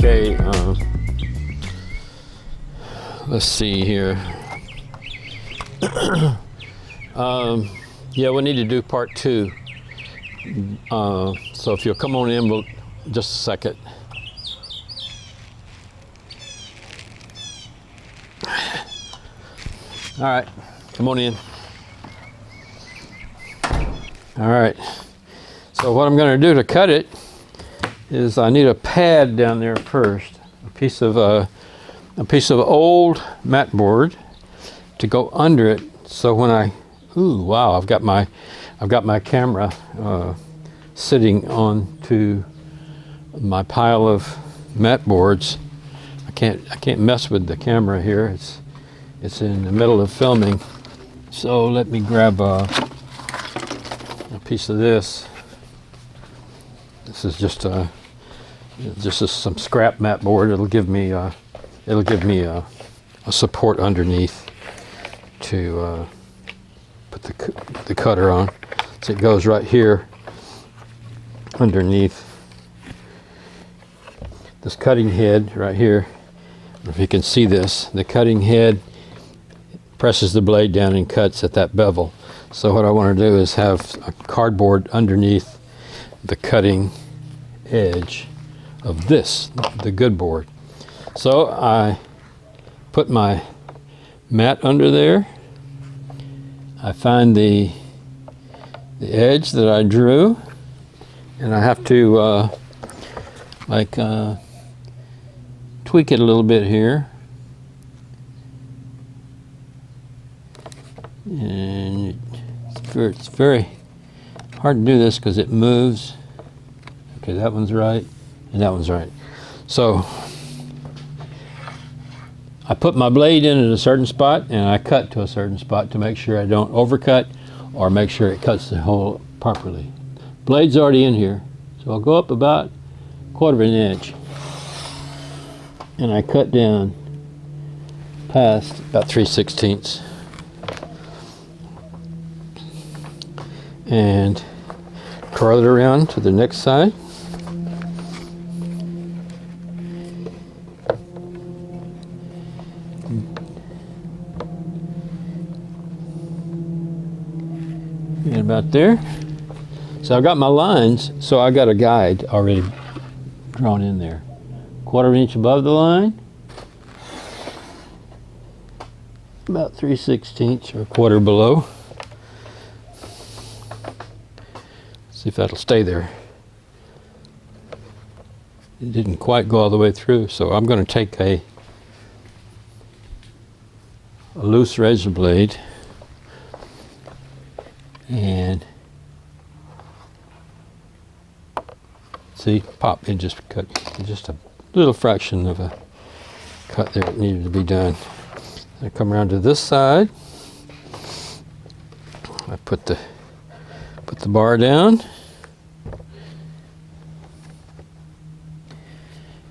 Okay, let's see here. Yeah, we need to do part 2. So if you'll come on in, we'll just a second. All right, come on in. All right, so what I'm going to do to cut it is I need a pad down there first, a piece of old mat board to go under it. So when I, ooh, wow, I've got my camera sitting onto my pile of mat boards. I can't mess with the camera here. It's in the middle of filming. So let me grab a piece of this. This is just some scrap mat board. It'll give me a support underneath to put the cutter on. So it goes right here underneath this cutting head right here. If you can see this, the cutting head presses the blade down and cuts at that bevel. So what I want to do is have a cardboard underneath the cutting edge of this, the good board. So I put my mat under there. I find the edge that I drew, and I have to tweak it a little bit here. And it's very hard to do this because it moves. Okay, that one's right, and that one's right. So I put my blade in at a certain spot, and I cut to a certain spot to make sure I don't overcut or make sure it cuts the hole properly. Blade's already in here, so I'll go up about 1/4 inch, and I cut down past about 3/16. And curl it around to the next side. And about there. So I've got my lines, so I got a guide already drawn in there. 1/4 inch above the line. About 3/16 or 1/4 below. See if that'll stay there. It didn't quite go all the way through, so I'm going to take a loose razor blade and see, pop, it just cut just a little fraction of a cut there that needed to be done. I come around to this side. I put the bar down.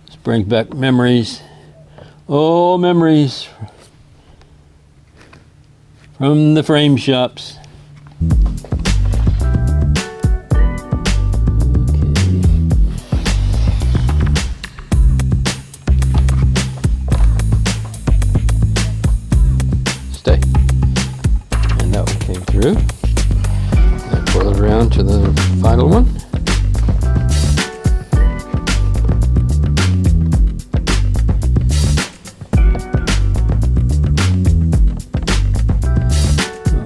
This brings back memories. Oh, memories from the frame shops. Stay. And that one came through. Pull it around to the final one.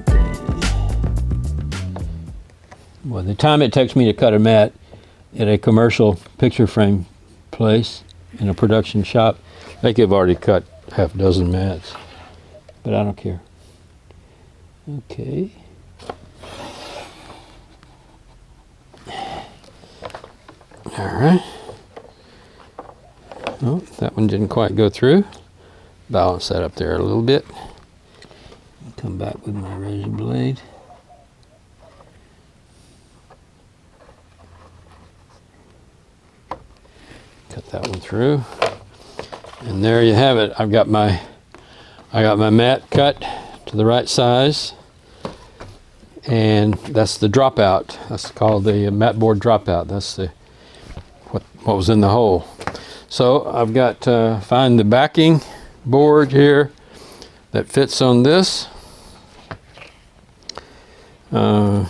Okay. Well, the time it takes me to cut a mat at a commercial picture frame place in a production shop, they could have already cut 6 mats, but I don't care. Okay. All right. Oh, that one didn't quite go through. Balance that up there a little bit. Come back with my razor blade. Cut that one through. And there you have it. I got my mat cut to the right size. And that's the dropout. That's called the mat board dropout. That's what was in the hole. So I've got to find the backing board here that fits on this. And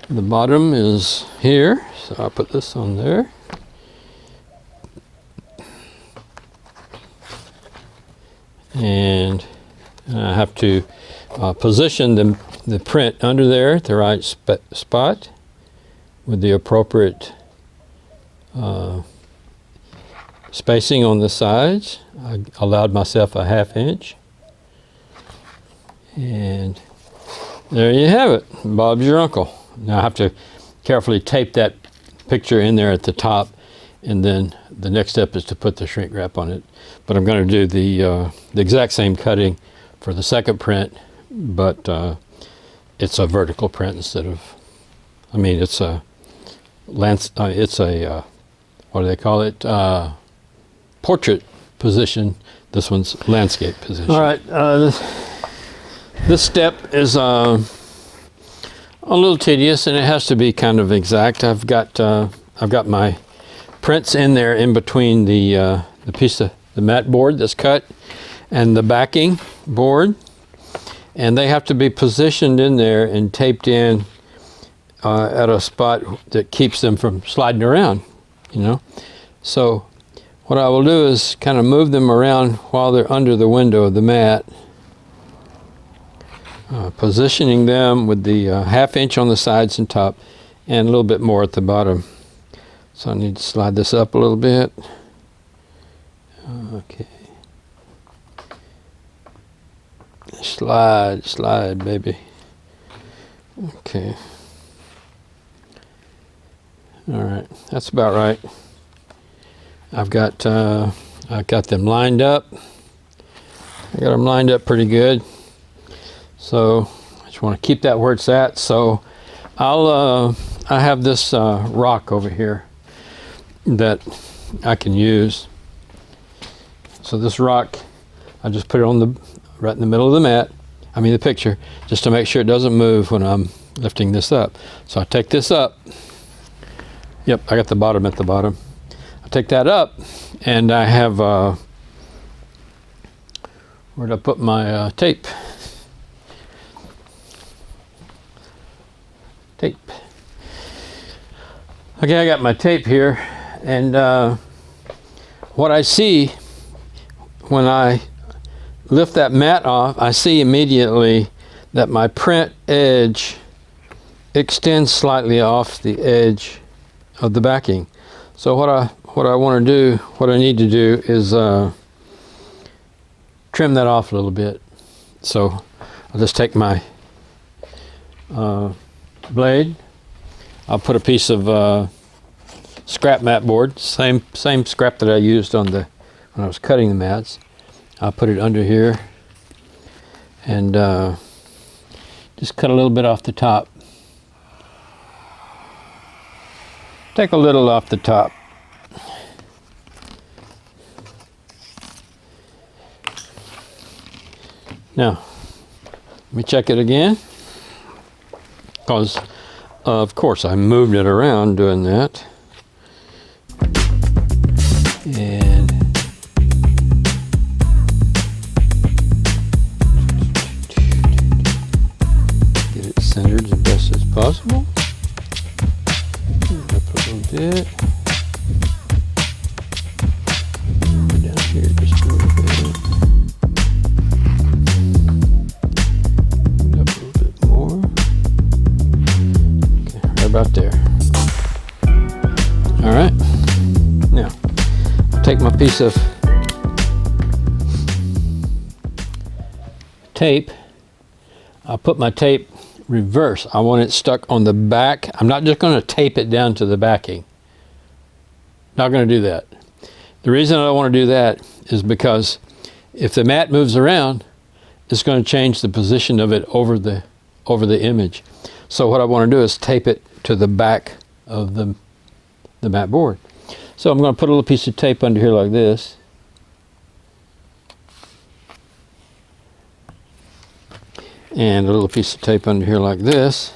the bottom is here, so I'll put this on there. And I have to position the print under there at the right spot with the appropriate spacing on the sides. I allowed myself a 1/2 inch. And there you have it. Bob's your uncle. Now I have to carefully tape that picture in there at the top, and then the next step is to put the shrink wrap on it. But I'm going to do the exact same cutting for the second print, but it's a vertical print instead of, I mean, it's a what do they call it? Portrait position. This one's landscape position. All right. This step is a little tedious, and it has to be kind of exact. I've got my prints in there in between the piece of the mat board that's cut and the backing board, and they have to be positioned in there and taped in at a spot that keeps them from sliding around, you know. So what I will do is kind of move them around while they're under the window of the mat, positioning them with the 1/2 inch on the sides and top, and a little bit more at the bottom. So I need to slide this up a little bit. Okay. Slide, baby. Okay. All right, that's about right. I've got them lined up. I got them lined up pretty good. So I just want to keep that where it's at. So I have this rock over here that I can use. So this rock, I just put it on right in the middle of the mat, I mean the picture, just to make sure it doesn't move when I'm lifting this up. So I take this up. Yep, I got the bottom at the bottom. I take that up, and I have, where'd I put my tape? Tape. Okay, I got my tape here, and what I see when I lift that mat off, I see immediately that my print edge extends slightly off the edge of the backing. So what I want to do, what I need to do is trim that off a little bit. So I'll just take my blade. I'll put a piece of scrap mat board, same scrap that I used on when I was cutting the mats. I'll put it under here and just cut a little bit off the top. Take a little off the top. Now, let me check it again, because of course I moved it around doing that. And get it centered as best as possible. Up a little bit. Down here just a little bit. Up a little bit more. Okay, right about there. All right. Now, I'll take my piece of tape. I'll put my tape reverse. I want it stuck on the back. I'm not just going to tape it down to the backing. Not going to do that. The reason I don't want to do that is because if the mat moves around, it's going to change the position of it over the image. So what I want to do is tape it to the back of the mat board. So I'm going to put a little piece of tape under here like this. And a little piece of tape under here like this.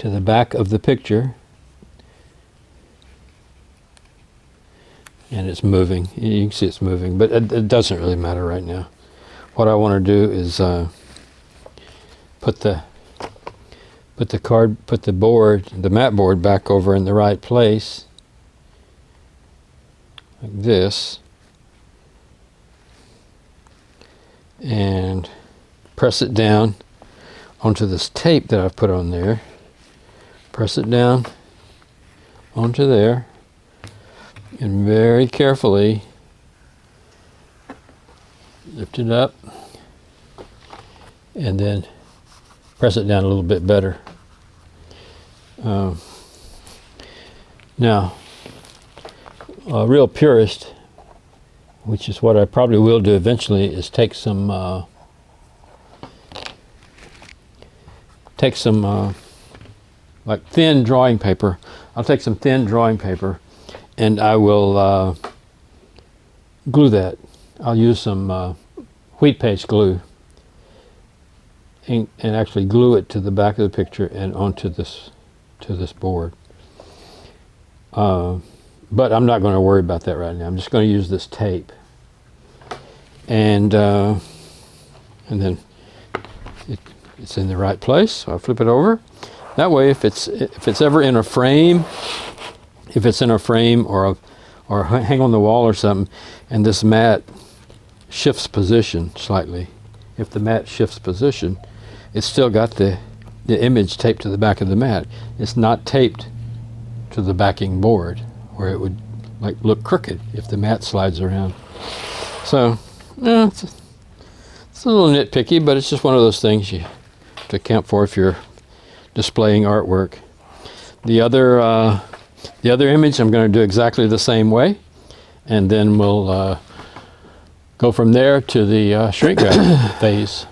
to the back of the picture, and it's moving. You can see it's moving, but it doesn't really matter right now. What I want to do is put the mat board back over in the right place, like this, and press it down onto this tape that I've put on there. Press it down onto there, and very carefully lift it up, and then press it down a little bit better. Now, a real purist, which is what I probably will do eventually, is take some like thin drawing paper. I'll take some thin drawing paper, and I will glue that. I'll use some wheat paste glue and actually glue it to the back of the picture and onto this board. But I'm not going to worry about that right now. I'm just going to use this tape, and then it's in the right place. So I'll flip it over. That way, if it's ever in a frame, or hang on the wall or something, and this mat shifts position slightly, if the mat shifts position, it's still got the image taped to the back of the mat. It's not taped to the backing board, where it would like look crooked if the mat slides around. So it's a little nitpicky, but it's just one of those things you have to account for if you're displaying artwork. The other image I'm going to do exactly the same way, and then we'll go from there to the shrink wrap phase.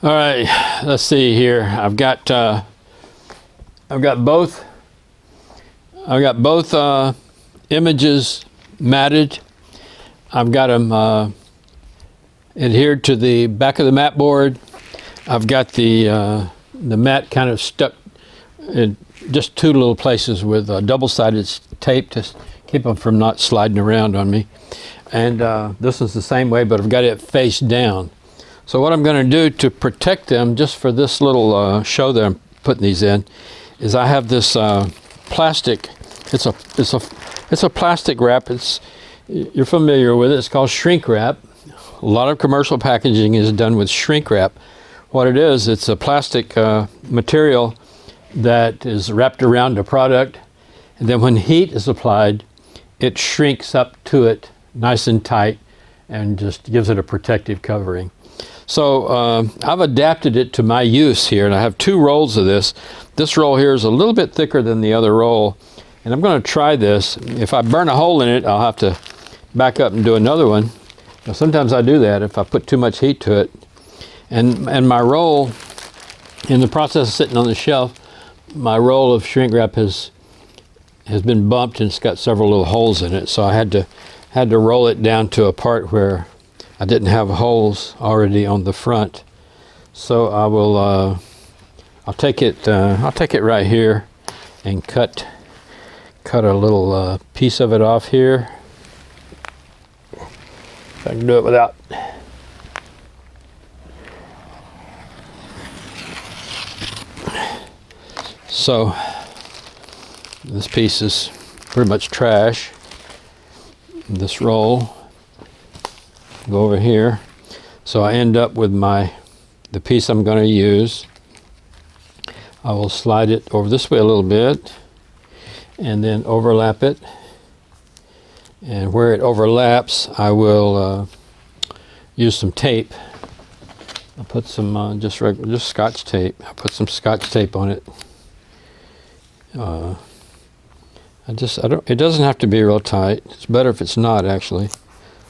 All right, let's see here. I've got both images matted. I've got them adhered to the back of the mat board. I've got the mat kind of stuck in just two little places with double-sided tape to keep them from not sliding around on me. And this is the same way, but I've got it face down. So what I'm going to do to protect them, just for this little show that I'm putting these in, is I have this plastic. It's a plastic wrap. You're familiar with it. It's called shrink wrap. A lot of commercial packaging is done with shrink wrap. What it is, it's a plastic material that is wrapped around a product, and then when heat is applied, it shrinks up to it nice and tight and just gives it a protective covering. So I've adapted it to my use here, and I have two rolls of this. This roll here is a little bit thicker than the other roll, and I'm going to try this. If I burn a hole in it, I'll have to back up and do another one. Now, sometimes I do that if I put too much heat to it. And my roll, in the process of sitting on the shelf, my roll of shrink wrap has been bumped, and it's got several little holes in it. So I had to roll it down to a part where I didn't have holes already on the front. So I will I'll take it right here and cut a little piece of it off here. If I can do it without. So this piece is pretty much trash. This roll, go over here. So I end up with the piece I'm going to use. I will slide it over this way a little bit and then overlap it. And where it overlaps, I will use some tape. I'll put some just Scotch tape. I'll put some Scotch tape on it. It doesn't have to be real tight. It's better if it's not, actually.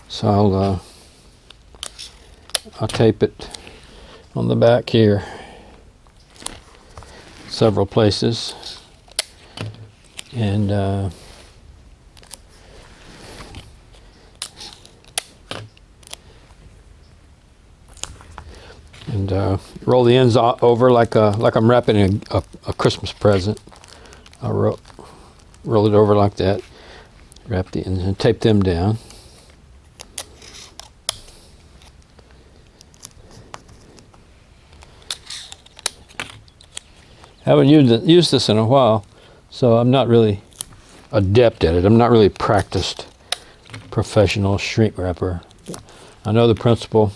So I'll tape it on the back here, several places, and and roll the ends over like I'm wrapping a Christmas present. I'll roll it over like that, wrap the ends and tape them down. Haven't used this in a while, so I'm not really adept at it. I'm not really practiced professional shrink wrapper. I know the principle,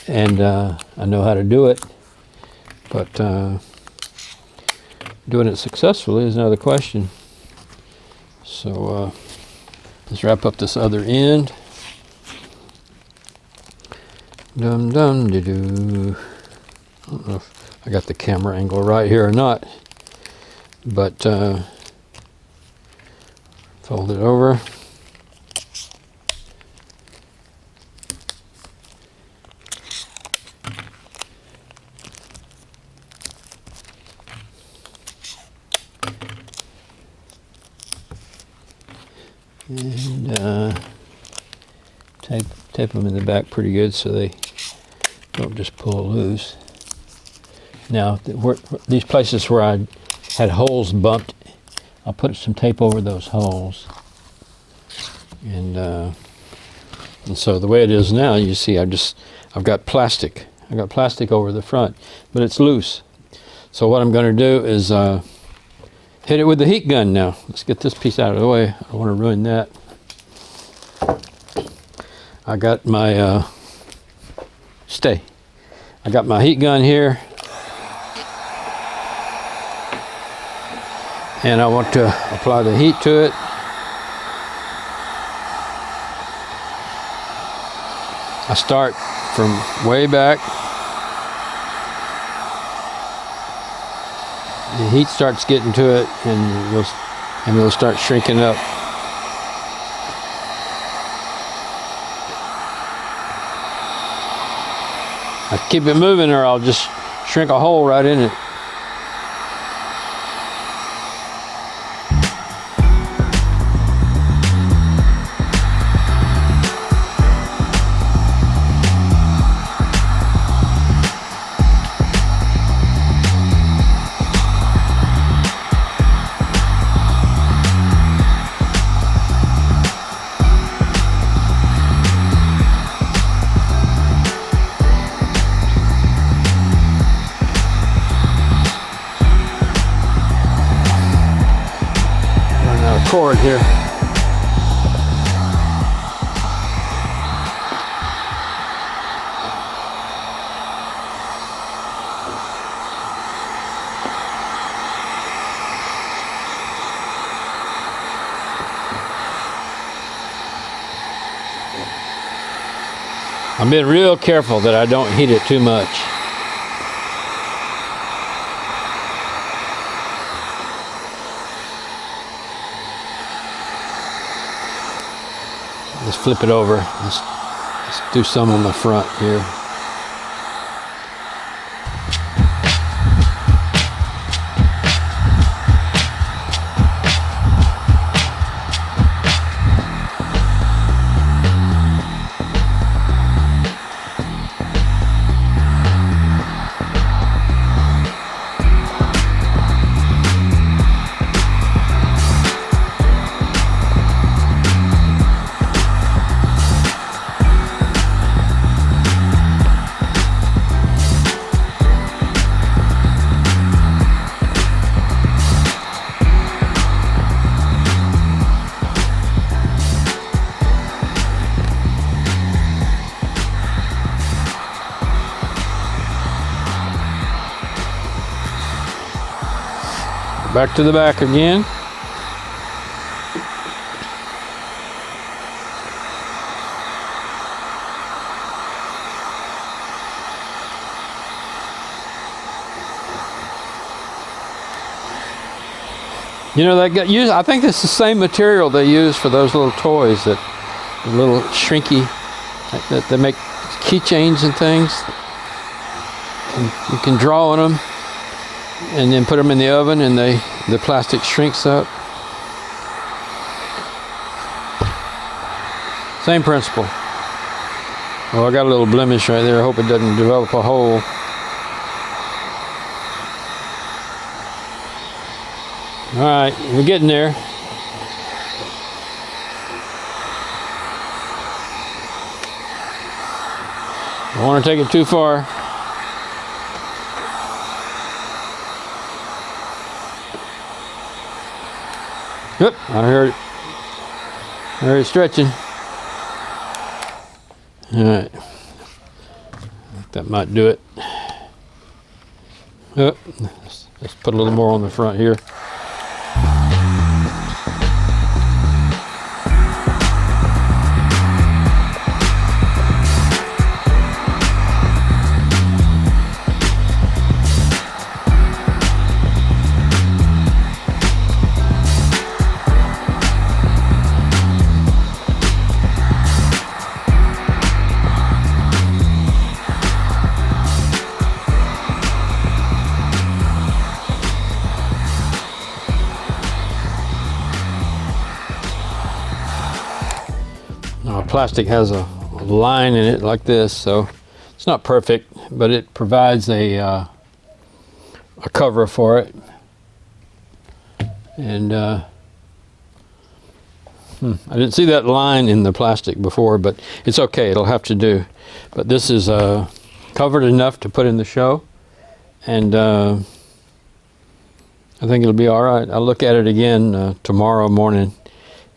and I know how to do it, but doing it successfully is another question. So let's wrap up this other end. Dum dum de doo. I don't know if I got the camera angle right here or not, but fold it over. And tape them in the back pretty good so they don't just pull loose. Now, these places where I had holes bumped, I'll put some tape over those holes. And so the way it is now, you see, I've got plastic. I've got plastic over the front, but it's loose. So what I'm going to do is hit it with the heat gun now. Let's get this piece out of the way. I don't want to ruin that. I got my I got my heat gun here, and I want to apply the heat to it. I start from way back. The heat starts getting to it, and it'll start shrinking up. I keep it moving, or I'll just shrink a hole right in it. Cord here. I'm being real careful that I don't heat it too much. Let's flip it over. Let's do some on the front here. Back to the back again. You know, they got used. I think it's the same material they use for those little toys, that the little shrinky that they make keychains and things. And you can draw on them and then put them in the oven, and the plastic shrinks up. Same principle. Well, I got a little blemish right there. I hope it doesn't develop a hole. All right, we're getting there. Don't want to take it too far. Yep, I heard it. I heard it stretching. All right, that might do it. Oh, let's put a little more on the front here. Plastic has a line in it like this, so it's not perfect, but it provides a cover for it. And I didn't see that line in the plastic before, but it's okay, it'll have to do. But this is covered enough to put in the show, and I think it'll be all right. I'll look at it again tomorrow morning.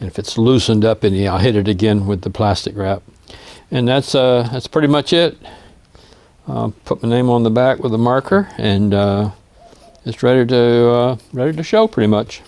And if it's loosened up any, I'll hit it again with the plastic wrap. And that's pretty much it. Put my name on the back with a marker, and it's ready to show pretty much.